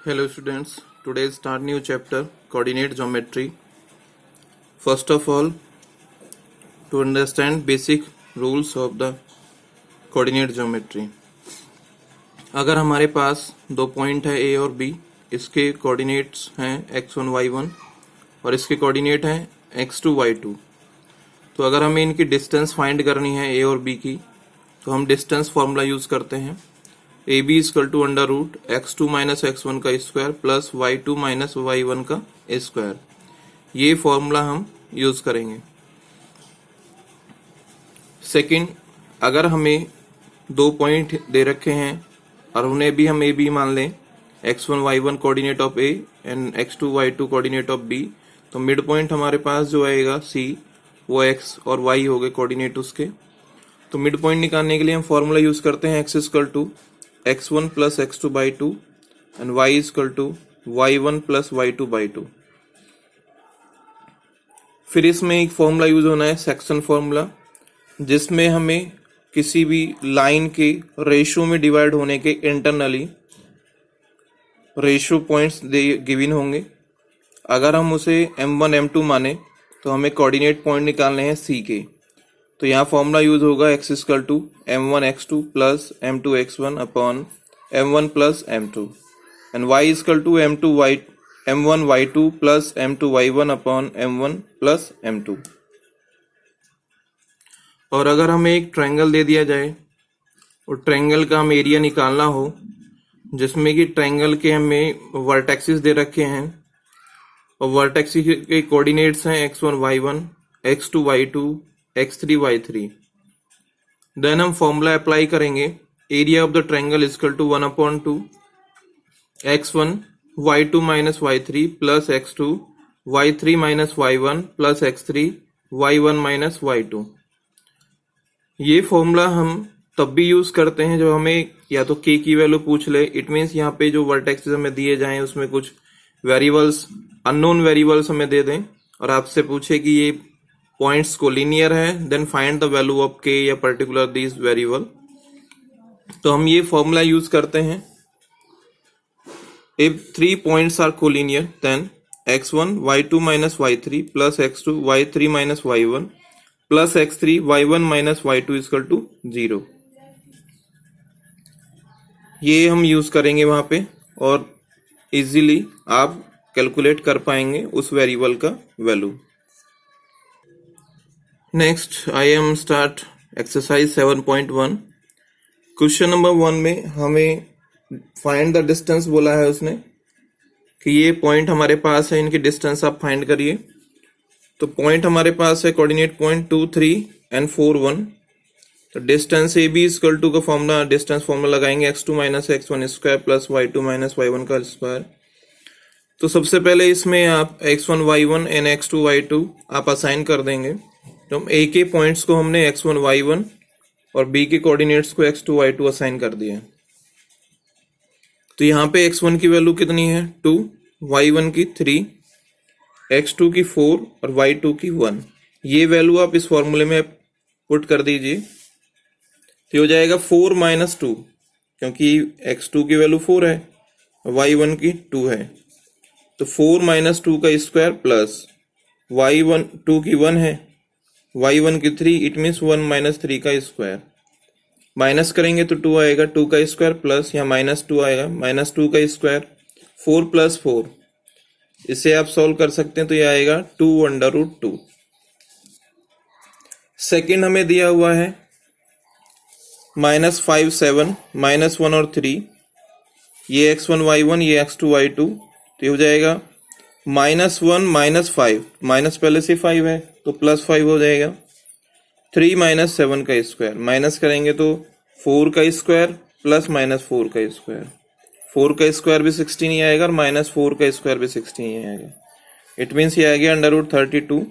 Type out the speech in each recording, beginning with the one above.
Hello students, today start new chapter coordinate geometry. First of all, to understand basic rules of the coordinate geometry. अगर हमारे पास दो point है A और B, इसके coordinates हैं x1 y1 और इसके कोऑर्डिनेट हैं x2 y2. तो अगर हमें इनकी डिस्टेंस फाइंड करनी है A और B की, तो हम डिस्टेंस फॉर्मूला यूज करते हैं A B is equal to under root x2 minus x1 का square plus y2 minus y1 का स्क्वायर. ये फॉर्मूला हम यूज करेंगे. सेकंड, अगर हमें दो पॉइंट दे रखे हैं और उन्हें भी हम ए बी मान लें, x1 y1 coordinate of A and x2 y2 coordinate of B, तो मिड पॉइंट हमारे पास जो आएगा c, वो x और y हो गए कोऑर्डिनेट उसके. तो मिड पॉइंट निकालने के लिए हम फॉर्मूला यूज करते हैं x equal to x1 plus x2 by 2 and y equal to y1 plus y2 by 2. फिर इसमें एक फॉर्मूला यूज होना है सेक्शन फॉर्मूला, जिसमें हमें किसी भी लाइन के रेशियो में डिवाइड होने के इंटरनली रेशियो पॉइंट्स गिवन होंगे. अगर हम उसे m1 m2 माने तो हमें कोऑर्डिनेट पॉइंट निकालने हैं c के. तो यहाँ फॉर्मूला यूज होगा x equal to m1 x2 plus m2 x1 upon m1 plus m2 and y equal to m1 y2 plus m2 y1 upon m1 plus m2. और अगर हमें एक ट्रायंगल दे दिया जाए और ट्रायंगल का हम एरिया निकालना हो, जिसमें कि ट्रायंगल के हमें वर्टेक्सेस दे रखे हैं और वर्टेक्सेस के कोऑर्डिनेट्स हैं x1 y1 x2 y2 x3 y3, then हम फॉर्मूला अप्लाई करेंगे area of the triangle equal to 1/2 x1 y2 minus y3 plus x2 y3 minus y1 plus x3 y1 minus y2. ये formula हम तब भी use करते हैं जब हमें या तो k की वैल्यू पूछ ले. इट मीन्स यहाँ पे जो वर्टेक्सेस हमें दिए जाएं उसमें कुछ वेरिएबल्स, अननोन वेरिएबल्स हमें दे दें और आपसे पूछे कि ये पॉइंट्स को लीनियर है, then find the value of k या पर्टिकुलर दिस वेरिएबल. तो हम ये फॉर्मूला यूज करते हैं. If 3 points are collinear then x1 y2 minus y3 plus x2 y3 minus y1 plus x3 y1 minus y2 is equal to 0. ये हम use करेंगे वहां पे और इजीली आप कैलकुलेट कर पाएंगे उस वेरिएबल का value. Next I am start exercise 7.1. Question number 1 में हमें फाइंड द डिस्टेंस बोला है उसने कि ये पॉइंट हमारे पास है, इनकी डिस्टेंस आप फाइंड करिए. तो पॉइंट हमारे पास है कोऑर्डिनेट पॉइंट 2 3 एंड 4 1. तो distance A B is equal to का फॉर्मूला, डिस्टेंस फॉर्मूला लगाएंगे x2 minus x1 square plus y2 minus y1 का स्क्वायर. तो सबसे पहले इसमें आप x1 y1 and x2 y2 आप असाइन कर देंगे. तो हम ए के पॉइंट्स को हमने x1 y1 और b के कोऑर्डिनेट्स को x2 y2 असाइन कर दिए. तो यहाँ पे x1 की वैल्यू कितनी है 2, y1 की 3, x2 की 4 और y2 की 1. ये वैल्यू आप इस फॉर्मूले में पुट कर दीजिए. तो हो जाएगा 4 माइनस 2, क्योंकि x2 की वैल्यू 4 है y1 की 2 है. तो 4 माइनस 2 का स्क्वायर प्लस y1 2 की 1 है, y1 की 3, इट मीन्स 1 माइनस 3 का स्क्वायर. माइनस करेंगे तो 2 आएगा, 2 का स्क्वायर प्लस यहाँ माइनस 2 आएगा, माइनस 2 का स्क्वायर, 4 प्लस 4. इसे आप सॉल्व कर सकते हैं तो ये आएगा 2 अंडर रूट 2. सेकेंड हमें दिया हुआ है माइनस 5 7 माइनस 1 और 3. ये x1 y1 ये x2 y2. तो ये हो जाएगा माइनस 1 माइनस 5, माइनस पहले से 5 है तो प्लस 5 हो जाएगा. 3 माइनस 7 का स्क्वायर, माइनस करेंगे तो 4 का स्क्वायर प्लस माइनस 4 का स्क्वायर. 4 का स्क्वायर भी 16 ही आएगा और माइनस 4 का स्क्वायर भी 16 ही आएगा. इट मीन्स ये आएगा अंडर रूट 32.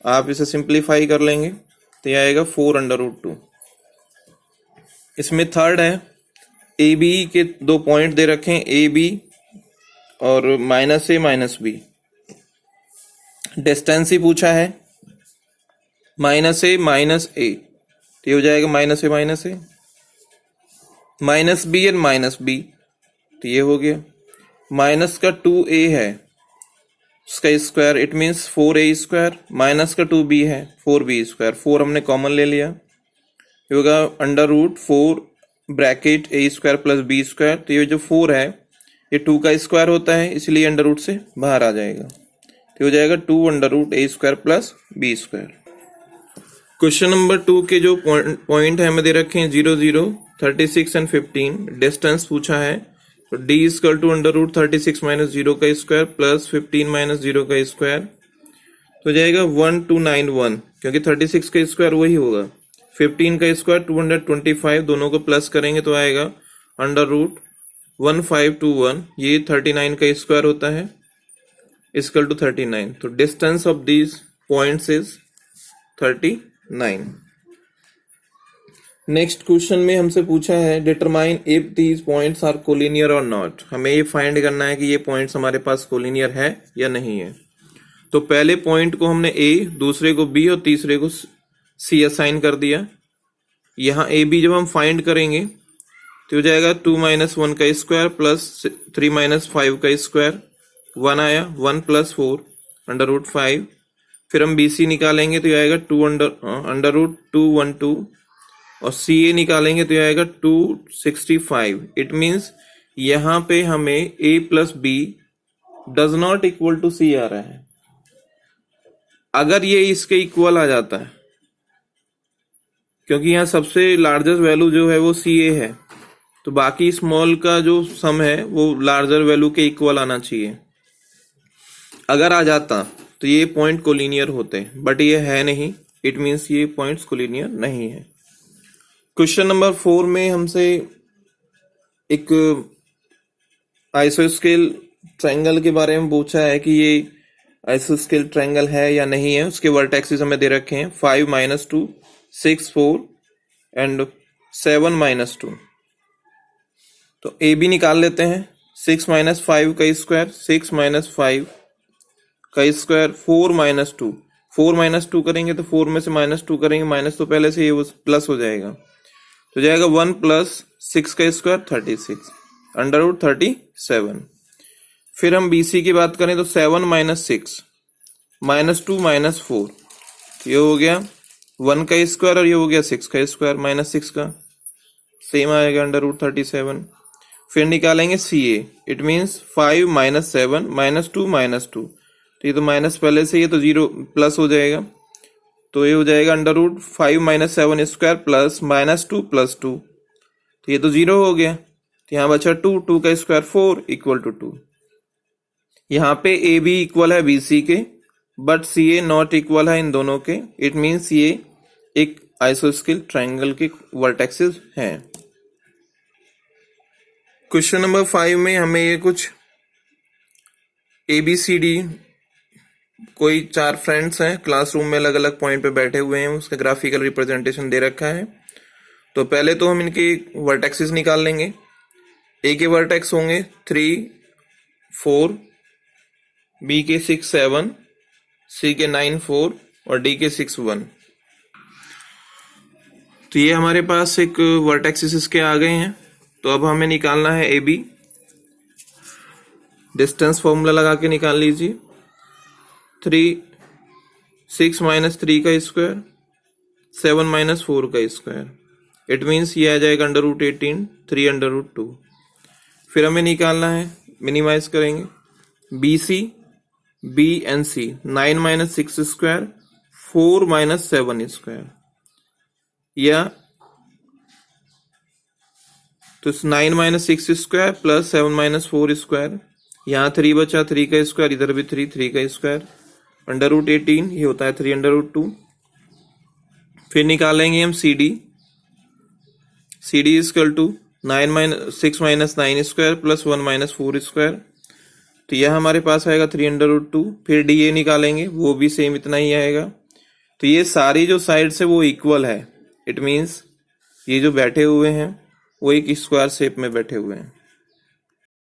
आप इसे सिंप्लीफाई कर लेंगे तो ये आएगा 4 अंडर रूट 2. इसमें थर्ड है ए बी के दो पॉइंट दे रखे हैं ए बी और minus A minus B. Distance ही पूछा है माइनस ए माइनस ए. तो ये हो जाएगा minus A minus A, minus B and minus B. तो ये हो गया। माइनस का 2a है उसका square, it means 4a square, minus का 2b है 4b स्क्वायर, 4 हमने कॉमन ले लिया, ये होगा under root 4 bracket a square plus b square. तो ये जो 4 है ये 2 का स्क्वायर होता है, इसलिए अंडर रूट से बाहर आ जाएगा, तो हो जाएगा 2 under root a square plus b square. Question number 2 के जो पॉइंट है हमें दे रखे हैं 0 0 36 एंड 15, डिस्टेंस पूछा है, तो d equal to under root 36 minus 0 का स्क्वायर प्लस 15 माइनस 0 का स्क्वायर, तो जाएगा 1291, क्योंकि 36 का स्क्वायर वही होगा, 15 का स्क्वायर 225, दोनों को प्लस करेंगे तो आएगा अंडर रूट 1521, ये 39 का स्क्वायर होता है, इक्वल टू 39। तो distance of these points is 39। Next question में हमसे पूछा है determine if these points are collinear और नॉट, हमें ये फाइंड करना है कि ये पॉइंट्स हमारे पास कोलिनियर है या नहीं है। तो पहले पॉइंट को हमने a, दूसरे को b और तीसरे को c असाइन कर दिया। यहाँ a b जब हम फाइंड करेंगे तो हो जाएगा 2 माइनस 1 का स्क्वायर प्लस 3 माइनस 5 का स्क्वायर, 1 आया, 1 प्लस 4 अंडर रूट 5, फिर हम BC निकालेंगे तो आएगा 2 अंडर रूट 212, और CA निकालेंगे तो आएगा 265। इट मीन्स यहाँ पे हमें A plus B does not equal to C आ रहा है। अगर ये इसके इक्वल आ जाता है, क्योंकि यहाँ सबसे लार्जेस्ट वैल्यू जो है वो CA है, तो बाकी स्मॉल का जो सम है वो लार्जर वैल्यू के इक्वल आना चाहिए। अगर आ जाता तो ये पॉइंट कोलिनियर होते, बट ये है नहीं, इट मीन्स ये पॉइंट्स कोलिनियर नहीं है। क्वेश्चन नंबर 4 में हमसे एक आइसोस्केल ट्रायंगल के बारे में पूछा है कि ये आइसोस्केल ट्रायंगल है या नहीं है। उसके वर्टेक्सेस हमें दे रखे हैं 5 माइनस 2 6 4 एंड 7 माइनस 2। तो ए बी निकाल लेते हैं। 6 माइनस 5 का स्क्वायर, 6 माइनस 5 का स्क्वायर, 4 माइनस 2, 4 माइनस 2 करेंगे तो 4 में से माइनस 2 करेंगे, माइनस तो पहले से ये प्लस हो जाएगा, तो जाएगा 1 प्लस 6 का स्क्वायर 36 अंडर रूट 37। फिर हम BC की बात करें तो 7 माइनस 6 माइनस 2 माइनस 4, तो ये हो गया 1 का स्क्वायर और ये हो गया 6 का स्क्वायर माइनस 6 का, सेम आएगा अंडर रूट 37। फिर निकालेंगे CA, it means 5 minus 7 minus 2 minus 2, तो ये तो माइनस पहले से ये तो 0 प्लस हो जाएगा, तो ये हो जाएगा under root 5 minus 7 square plus minus 2 plus 2, तो ये तो 0 हो गया, तो यहाँ बचा 2, 2 का स्क्वायर 4 इक्वल टू 2। यहाँ पे AB इक्वल है BC के, बट CA नॉट इक्वल है इन दोनों के, इट मीन्स ये एक आइसोस्केल ट्रायंगल के वर्टेक्सेस हैं। क्वेश्चन नंबर 5 में हमें ये कुछ ABCD कोई 4 फ्रेंड्स हैं, क्लासरूम में अलग अलग पॉइंट पे बैठे हुए हैं, उसका ग्राफिकल रिप्रेजेंटेशन दे रखा है। तो पहले तो हम इनके वर्टेक्सेस निकाल लेंगे। A के वर्टेक्स होंगे 3 4, B के 6 7, C के 9 4 और D के 6 1। तो ये हमारे पास एक वर्टेक्सेस इसके आ गए हैं। तो अब हमें निकालना है AB। डिस्टेंस फॉर्मूला लगा के निकाल लीजिए। 6 माइनस 3 का स्क्वायर 7 माइनस 4 का स्क्वायर, इट मीन्स ये आ जाएगा अंडर रूट 18 3 अंडर रूट 2। फिर हमें निकालना है, मिनिमाइज करेंगे, BC B and C 9 minus 6 square 4 minus 7 square, या तो 9 minus 6 square plus 7 minus 4 square, यहाँ 3 बचा, 3 का स्क्वायर, इधर भी 3 3 का स्क्वायर अंडर रूट 18, ये होता है 3 अंडर रूट 2। फिर निकालेंगे हम CD equal to 6 minus 9 square plus 1 minus 4 square, तो यह हमारे पास आएगा 3 अंडर रूट 2। फिर DA निकालेंगे, वो भी सेम इतना ही आएगा। तो ये सारी जो साइड्स है वो इक्वल है, इट मीन्स ये जो बैठे हुए हैं वो एक स्क्वायर शेप में बैठे हुए हैं।